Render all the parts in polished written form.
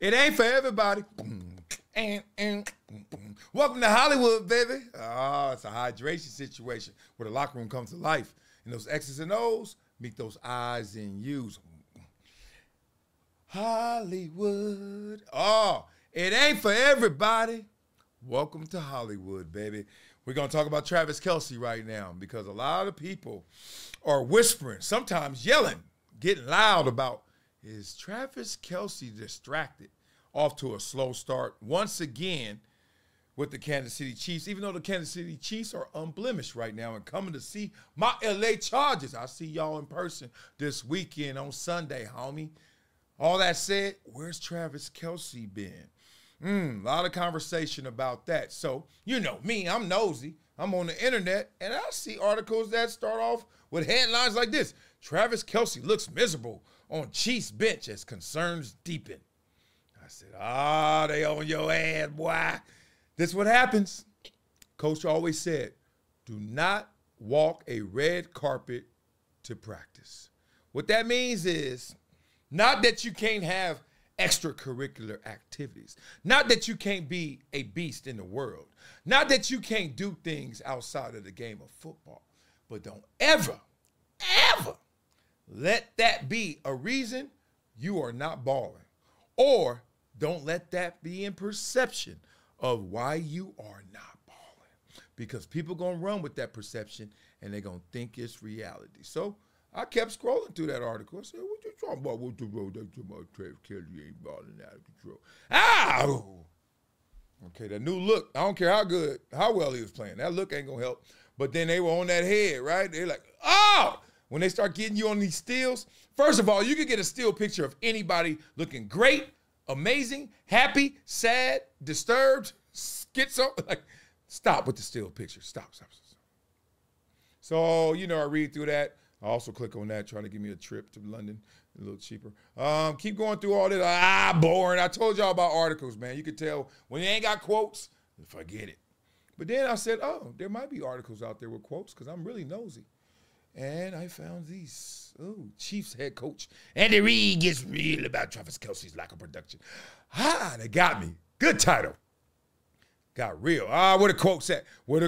It ain't for everybody. Welcome to Hollywood, baby. Oh, it's a hydration situation where the locker room comes to life. And those X's and O's meet those I's and U's. Hollywood. Oh, it ain't for everybody. Welcome to Hollywood, baby. We're going to talk about Travis Kelce right now because a lot of people are whispering, sometimes yelling, getting loud about, is Travis Kelce distracted? Off to a slow start once again with the Kansas City Chiefs, even though the Kansas City Chiefs are unblemished right now and coming to see my LA Chargers. I see y'all in person this weekend on Sunday, homie. All that said, where's Travis Kelce been? A lot of conversation about that. So, you know me, I'm nosy. I'm on the internet, and I see articles that start off with headlines like this. Travis Kelce looks miserable on Chiefs bench as concerns deepen. I said, they on your ass, boy. This is what happens. Coach always said, do not walk a red carpet to practice. What that means is not that you can't have extracurricular activities, not that you can't be a beast in the world, not that you can't do things outside of the game of football, but don't ever let that be a reason you are not balling, or don't let that be in perception of why you are not balling, because people going to run with that perception and they're going to think it's reality. So I kept scrolling through that article. I said, what you talking about? What the road that you about Travis Kelce ain't balling out of control. Okay, that new look, I don't care how well he was playing. That look ain't going to help. But then they were on that head, right? They're like, when they start getting you on these stills, first of all, you can get a still picture of anybody looking great, amazing, happy, sad, disturbed, schizo. Like, stop with the still picture. Stop. So, I read through that. I also click on that, trying to give me a trip to London, a little cheaper. Keep going through all this. Boring. I told y'all about articles, man. You can tell when you ain't got quotes, forget it. But then I said, there might be articles out there with quotes because I'm really nosy. And I found these. Chiefs head coach Andy Reid gets real about Travis Kelce's lack of production. They got me. Good title. Got real. Where the quotes at? Where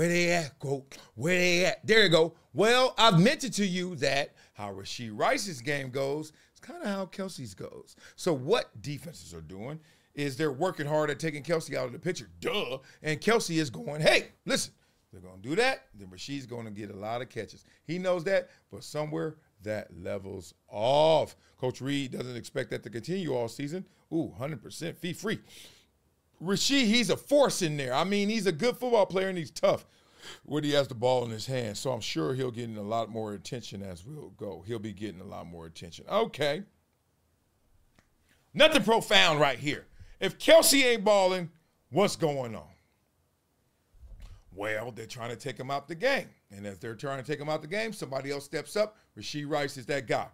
they at, quote? Where they at? There you go. Well, I've mentioned to you that how Rashee Rice's game goes is kind of how Kelce's goes. So what defenses are doing is they're working hard at taking Kelce out of the picture. Duh. And Kelce is going, hey, listen, they're going to do that, then Rashee's going to get a lot of catches. He knows that, but somewhere that levels off. Coach Reid doesn't expect that to continue all season. 100% fee-free. Rashee, he's a force in there. I mean, he's a good football player, and he's tough when he has the ball in his hands. So I'm sure he'll get a lot more attention as we'll go. He'll be getting a lot more attention. Okay. Nothing profound right here. If Kelce ain't balling, what's going on? Well, they're trying to take him out the game. And if they're trying to take him out the game, somebody else steps up. Rashee Rice is that guy.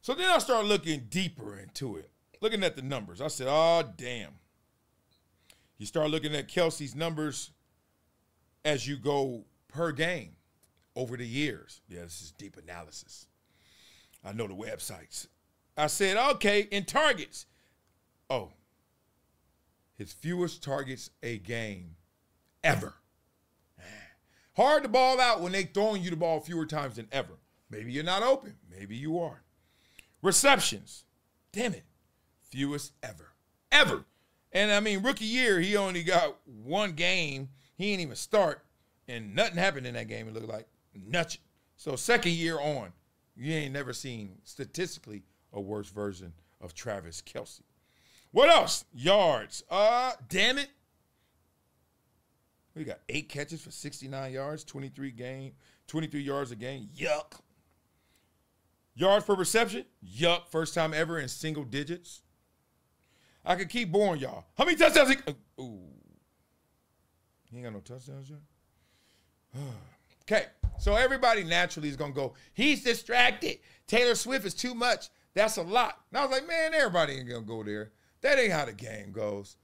So then I started looking deeper into it, looking at the numbers. I said, damn. You start looking at Kelce's numbers as you go per game over the years. Yeah, this is deep analysis. I know the websites. I said, okay, in targets. His fewest targets a game ever. Hard to ball out when they throwing you the ball fewer times than ever. Maybe you're not open. Maybe you are. Receptions. Damn it. Fewest ever. Ever. And, I mean, rookie year, he only got one game. He didn't even start, and nothing happened in that game. It looked like nothing. So second year on, you ain't never seen statistically a worse version of Travis Kelce. What else? Yards. Damn it. We got 8 catches for 69 yards, 23 yards a game. Yuck. Yards per reception. Yuck. First time ever in single digits. I could keep boring y'all. How many touchdowns? He ain't got no touchdowns yet. Okay, so everybody naturally is going to go, he's distracted. Taylor Swift is too much. That's a lot. And I was like, man, everybody ain't going to go there. That ain't how the game goes.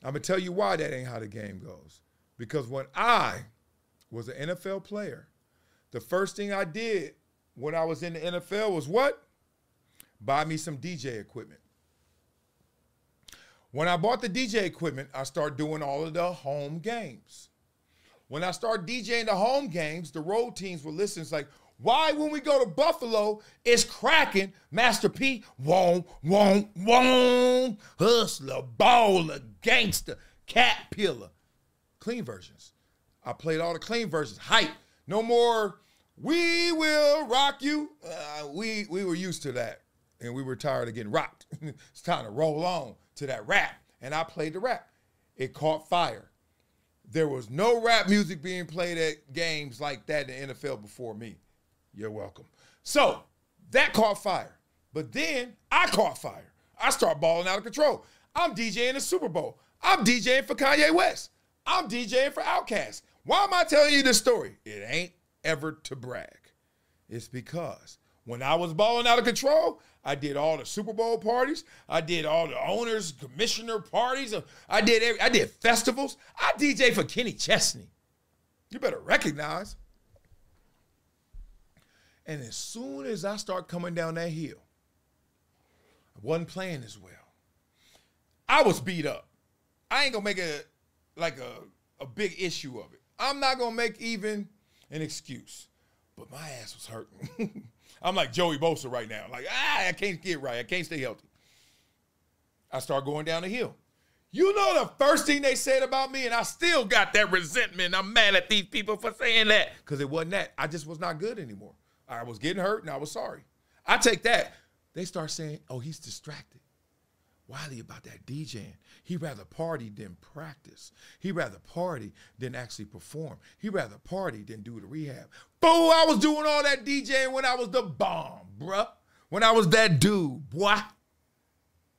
I'm going to tell you why that ain't how the game goes. Because when I was an NFL player, the first thing I did when I was in the NFL was what? Buy me some DJ equipment. When I bought the DJ equipment, I started doing all of the home games. When I started DJing the home games, the road teams would listen. It's like, why when we go to Buffalo, it's cracking, Master P, wong, wong, wong, hustler, baller, gangster, cat pillar. Clean versions. I played all the clean versions. Hype. No more, we will rock you. We were used to that, and we were tired of getting rocked. It's time to roll on to that rap, and I played the rap. It caught fire. There was no rap music being played at games like that in the NFL before me. You're welcome. So that caught fire. But then I caught fire. I start balling out of control. I'm DJing the Super Bowl. I'm DJing for Kanye West. I'm DJing for Outkast. Why am I telling you this story? It ain't ever to brag. It's because when I was balling out of control, I did all the Super Bowl parties. I did all the owners, commissioner parties. I did festivals. I DJ for Kenny Chesney. You better recognize. And as soon as I start coming down that hill, I wasn't playing as well. I was beat up. I ain't gonna make a big issue of it. I'm not gonna make even an excuse. But my ass was hurting. I'm like Joey Bosa right now. Like, I can't get right. I can't stay healthy. I start going down the hill. You know the first thing they said about me, and I still got that resentment. I'm mad at these people for saying that. Because it wasn't that. I just was not good anymore. I was getting hurt, and I was sorry. I take that. They start saying, oh, he's distracted. Wiley about that DJing. He'd rather party than practice. He'd rather party than actually perform. He'd rather party than do the rehab. Fool, I was doing all that DJing when I was the bomb, bruh. When I was that dude, boy.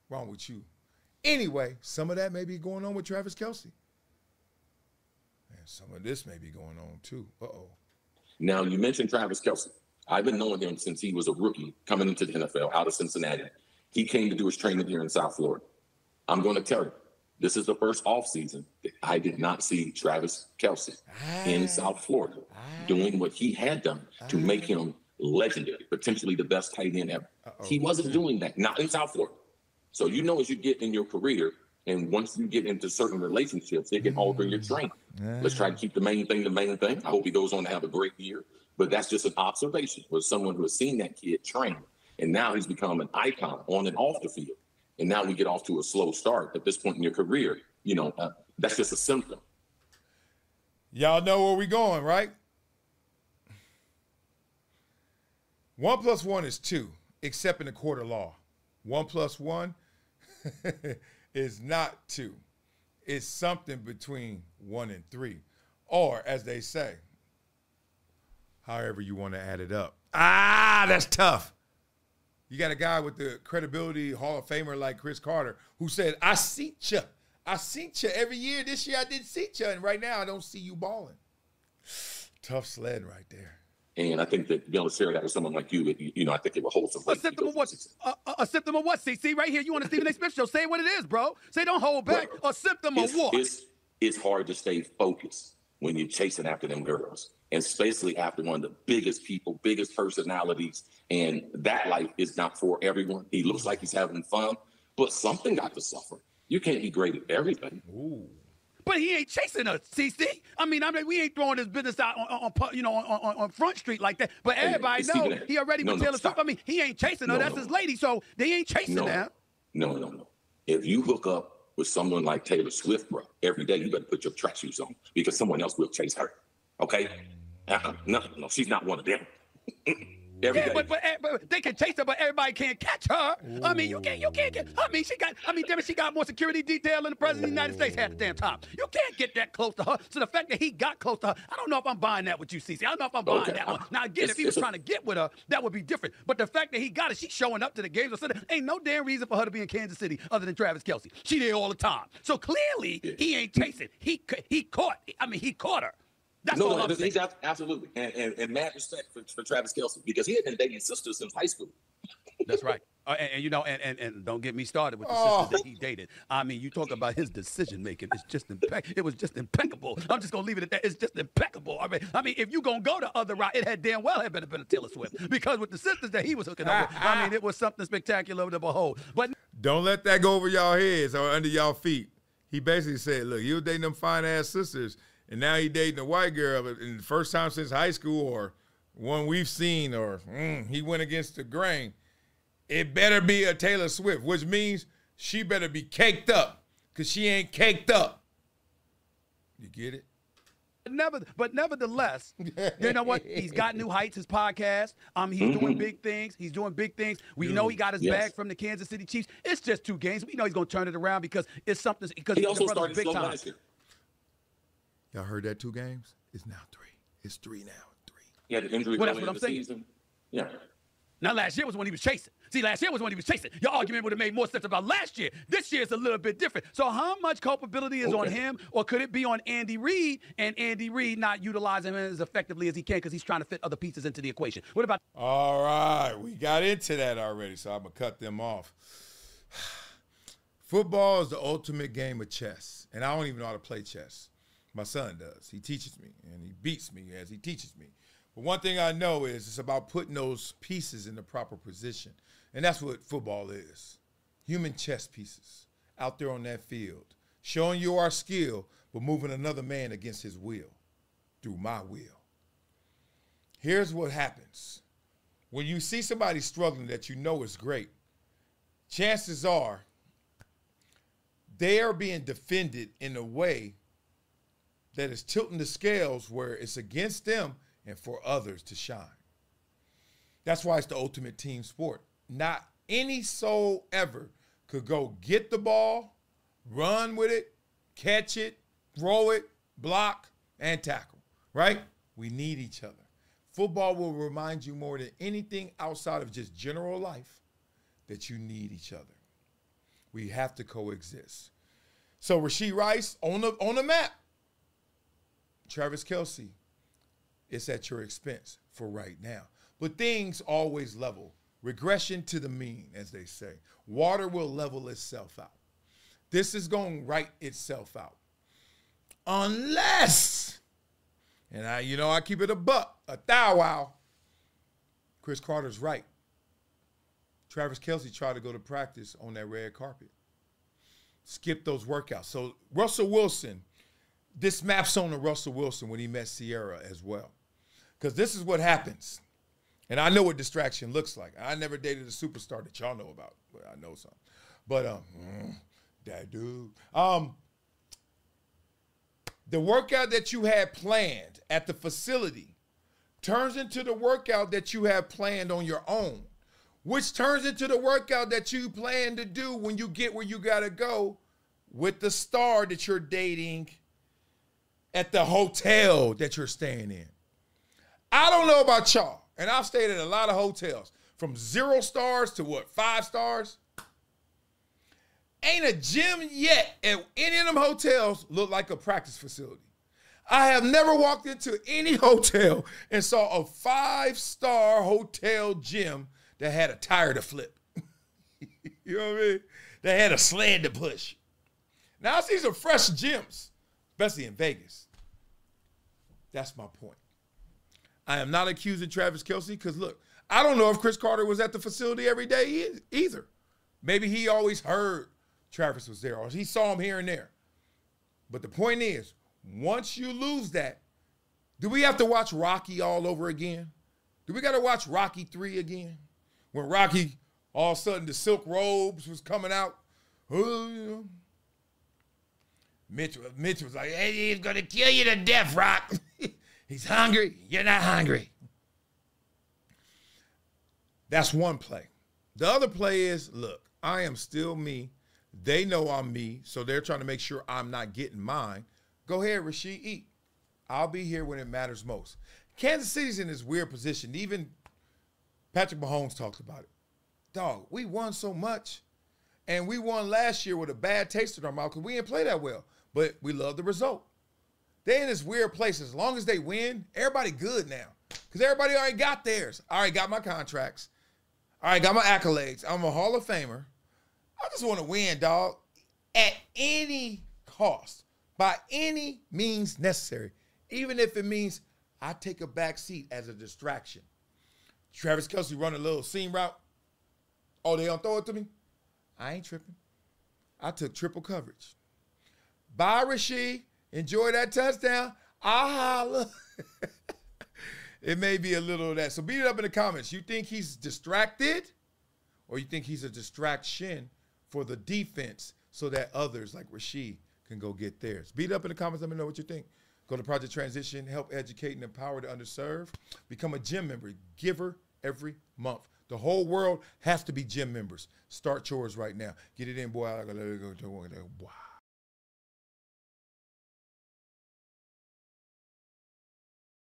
Wrong with you. Anyway, some of that may be going on with Travis Kelce. And some of this may be going on too. Uh-oh. Now, you mentioned Travis Kelce. I've been knowing him since he was a rookie coming into the NFL out of Cincinnati. He came to do his training here in South Florida. I'm going to tell you, this is the first offseason that I did not see Travis Kelce in South Florida doing what he had done to make him legendary, potentially the best tight end ever. He wasn't doing that, not in South Florida. So you know as you get in your career, and once you get into certain relationships, it can alter your training. Let's try to keep the main thing the main thing. I hope he goes on to have a great year. But that's just an observation with someone who has seen that kid train. And now he's become an icon on and off the field. And now we get off to a slow start at this point in your career. You know, that's just a symptom. Y'all know where we going, right? 1 + 1 is 2, except in the court of law. 1 + 1 is not 2. It's something between 1 and 3. Or, as they say, however you want to add it up. That's tough. You got a guy with the credibility Hall of Famer like Chris Carter who said, I seen you. I seen you every year. This year I didn't see you, and right now I don't see you balling. Tough sled right there. And I think that to be able to share that with someone like you, I think it will hold some weight. A symptom of what? A symptom of what, CC? Right here, you on the Stephen A. Smith show. Say what it is, bro. Say don't hold back. Right. A symptom of what? It's hard to stay focused when you're chasing after them girls. And especially after one of the biggest people, biggest personalities. And that life is not for everyone. He looks like he's having fun, but something got to suffer. You can't be great at everything. Ooh. But he ain't chasing us, CC. I mean, we ain't throwing his business out on Front Street like that. But everybody know he already with Taylor Swift. I mean, he ain't chasing her. That's his lady. So they ain't chasing her. No. If you hook up with someone like Taylor Swift, bro, every day, you better put your track shoes on because someone else will chase her. Okay? No, she's not one of them. But they can chase her, but everybody can't catch her. Ooh. I mean, you can't get. She got more security detail than the president of the United States had at the damn time. You can't get that close to her. So the fact that he got close to her, I don't know if I'm buying that with you, CC. I don't know if I'm buying that one. Now again, if he was trying to get with her, that would be different. But the fact that he got it, she's showing up to the games. So there ain't no damn reason for her to be in Kansas City other than Travis Kelce. She there all the time. So clearly he ain't chasing. He caught her. That's all I'm saying. Absolutely. And mad respect for Travis Kelce because he had been dating sisters since high school. That's right. And don't get me started with the sisters that he dated. I mean, you talk about his decision making. It's just it was just impeccable. I'm just gonna leave it at that. It's just impeccable. I mean, if you gonna go the other route, it had damn well had been a Taylor Swift because with the sisters that he was hooking up with, I mean, it was something spectacular to behold. But Don't let that go over y'all heads or under y'all feet. He basically said, look, he was dating them fine-ass sisters, and now he dating a white girl, and the first time since high school or one we've seen, or he went against the grain. It better be a Taylor Swift, which means she better be caked up, because she ain't caked up. You get it? But nevertheless, you know what? He's got new heights, his podcast. He's doing big things. He's doing big things. We know he got his bag from the Kansas City Chiefs. It's just 2 games. We know he's going to turn it around because it's something. Because he also started big slow time. last year. Y'all heard that 2 games? It's now 3. It's 3 now. 3. He had an injury Well, that's early what in I'm the saying. season. Yeah. Now, last year was when he was chasing. See, last year was when he was chasing. Your argument would have made more sense about last year. This year is a little bit different. So how much culpability is on him, or could it be on Andy Reid, and Andy Reid not utilizing him as effectively as he can because he's trying to fit other pieces into the equation? What about? All right. We got into that already, so I'm going to cut them off. Football is the ultimate game of chess, and I don't even know how to play chess. My son does. He teaches me, and he beats me as he teaches me. But one thing I know is it's about putting those pieces in the proper position. And that's what football is. Human chess pieces out there on that field, showing you our skill, but moving another man against his will, through my will. Here's what happens. When you see somebody struggling that you know is great, chances are they are being defended in a way that is tilting the scales where it's against them and for others to shine. That's why it's the ultimate team sport. Not any soul ever could go get the ball, run with it, catch it, throw it, block, and tackle, right? We need each other. Football will remind you more than anything outside of just general life that you need each other. We have to coexist. So Rashee Rice on the map. Travis Kelce, it's at your expense for right now. But things always level. Regression to the mean, as they say. Water will level itself out. This is going to right itself out. Unless, and I keep it a buck, a thou wow. Chris Carter's right. Travis Kelce tried to go to practice on that red carpet. Skip those workouts. So Russell Wilson, this maps on to Russell Wilson when he met Sierra as well. Because this is what happens. And I know what distraction looks like. I never dated a superstar that y'all know about. But I know some. But, that dude. The workout that you had planned at the facility turns into the workout that you have planned on your own, which turns into the workout that you plan to do when you get where you got to go with the star that you're dating at the hotel that you're staying in. I don't know about y'all, and I've stayed at a lot of hotels, from 0 stars to 5 stars. Ain't a gym yet at any of them hotels look like a practice facility. I have never walked into any hotel and saw a 5-star hotel gym that had a tire to flip. You know what I mean? That had a sled to push. Now I see some fresh gyms, especially in Vegas. That's my point. I am not accusing Travis Kelce because, look, I don't know if Chris Carter was at the facility every day either. Maybe he always heard Travis was there or he saw him here and there. But the point is, once you lose that, do we have to watch Rocky all over again? Do we got to watch Rocky 3 again? When Rocky, all of a sudden, the silk robes was coming out. Mitch was like, hey, he's going to kill you to death, Rock. He's hungry. You're not hungry. That's one play. The other play is, look, I am still me. They know I'm me, so they're trying to make sure I'm not getting mine. Go ahead, Rashee, eat. I'll be here when it matters most. Kansas City's in this weird position. Even Patrick Mahomes talks about it. Dog, we won so much, and we won last year with a bad taste in our mouth because we didn't play that well, but we love the result. They're in this weird place. As long as they win, everybody good now because everybody already got theirs. I already got my contracts. I already got my accolades. I'm a Hall of Famer. I just want to win, dog, at any cost, by any means necessary, even if it means I take a back seat as a distraction. Travis Kelce run a little seam route. Oh, they don't throw it to me? I ain't tripping. I took triple coverage. Bye, Rasheed. Enjoy that touchdown. I'll holla. It may be a little of that. So beat it up in the comments. You think he's distracted, or you think he's a distraction for the defense so that others like Rasheed can go get theirs? Beat it up in the comments. Let me know what you think. Go to Project Transition. Help educate and empower the underserved. Become a gym member. Giver every month. The whole world has to be gym members. Start yours right now. Get it in, boy. I gotta let it go. Boy.